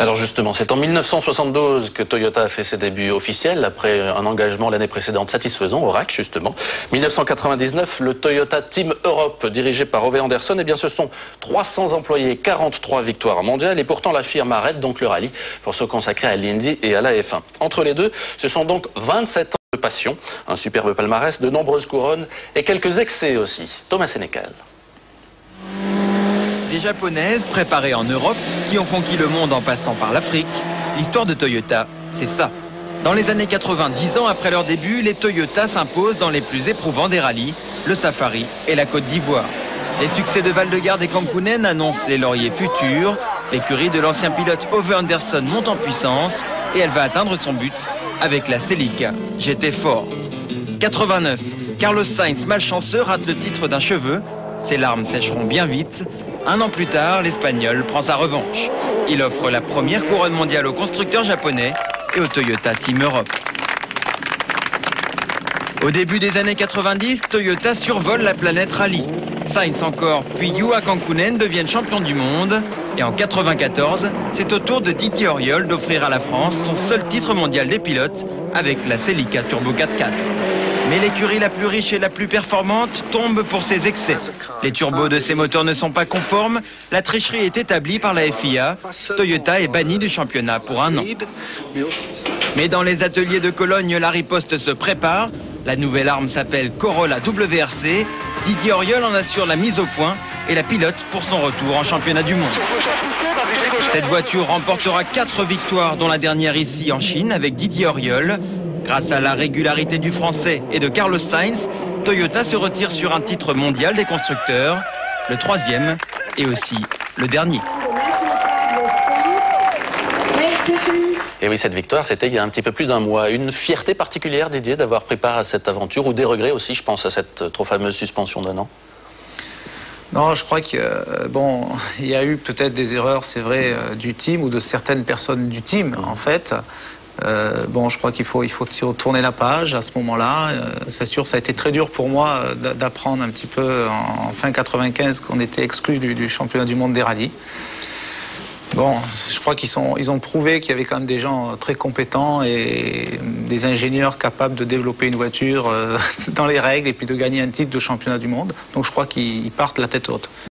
Alors justement, c'est en 1972 que Toyota a fait ses débuts officiels, après un engagement l'année précédente satisfaisant, au RAC justement. 1999, le Toyota Team Europe, dirigé par Ove Anderson, eh bien ce sont 300 employés, 43 victoires mondiales, et pourtant la firme arrête donc le rallye pour se consacrer à l'Indy et à la F1. Entre les deux, ce sont donc 27 ans de passion, un superbe palmarès, de nombreuses couronnes et quelques excès aussi. Thomas Sénécal. Des Japonaises préparées en Europe qui ont conquis le monde en passant par l'Afrique. L'histoire de Toyota, c'est ça. Dans les années 80, 10 ans après leur début, les Toyota s'imposent dans les plus éprouvants des rallyes, le Safari et la Côte d'Ivoire. Les succès de Val-de-Garde et Kankkunen annoncent les lauriers futurs. L'écurie de l'ancien pilote Ove Anderson monte en puissance et elle va atteindre son but avec la Celica GT4. 89, Carlos Sainz, malchanceux, rate le titre d'un cheveu. Ses larmes sécheront bien vite. Un an plus tard, l'Espagnol prend sa revanche. Il offre la première couronne mondiale aux constructeurs japonais et au Toyota Team Europe. Au début des années 90, Toyota survole la planète rallye. Sainz encore, puis Juha Kankkunen deviennent champions du monde. Et en 94, c'est au tour de Didier Auriol d'offrir à la France son seul titre mondial des pilotes avec la Celica Turbo 4x4. Mais l'écurie la plus riche et la plus performante tombe pour ses excès. Les turbos de ses moteurs ne sont pas conformes, la tricherie est établie par la FIA. Toyota est banni du championnat pour un an. Mais dans les ateliers de Cologne, la riposte se prépare. La nouvelle arme s'appelle Corolla WRC. Didier Auriol en assure la mise au point et la pilote pour son retour en championnat du monde. Cette voiture remportera 4 victoires, dont la dernière ici en Chine avec Didier Auriol. Grâce à la régularité du Français et de Carlos Sainz, Toyota se retire sur un titre mondial des constructeurs, le 3e et aussi le dernier. Et oui, cette victoire, c'était il y a un petit peu plus d'un mois. Une fierté particulière, Didier, d'avoir pris part à cette aventure, ou des regrets aussi, je pense à cette trop fameuse suspension d'un an? Non, je crois que bon, il y a eu peut-être des erreurs, c'est vrai, du team ou de certaines personnes du team, en fait. Bon, je crois qu'il faut tourner la page à ce moment-là. C'est sûr, ça a été très dur pour moi d'apprendre un petit peu en fin 95 qu'on était exclu du championnat du monde des rallyes. Bon, je crois qu'ils ont prouvé qu'il y avait quand même des gens très compétents et des ingénieurs capables de développer une voiture dans les règles et puis de gagner un titre de championnat du monde. Donc je crois qu'ils partent la tête haute.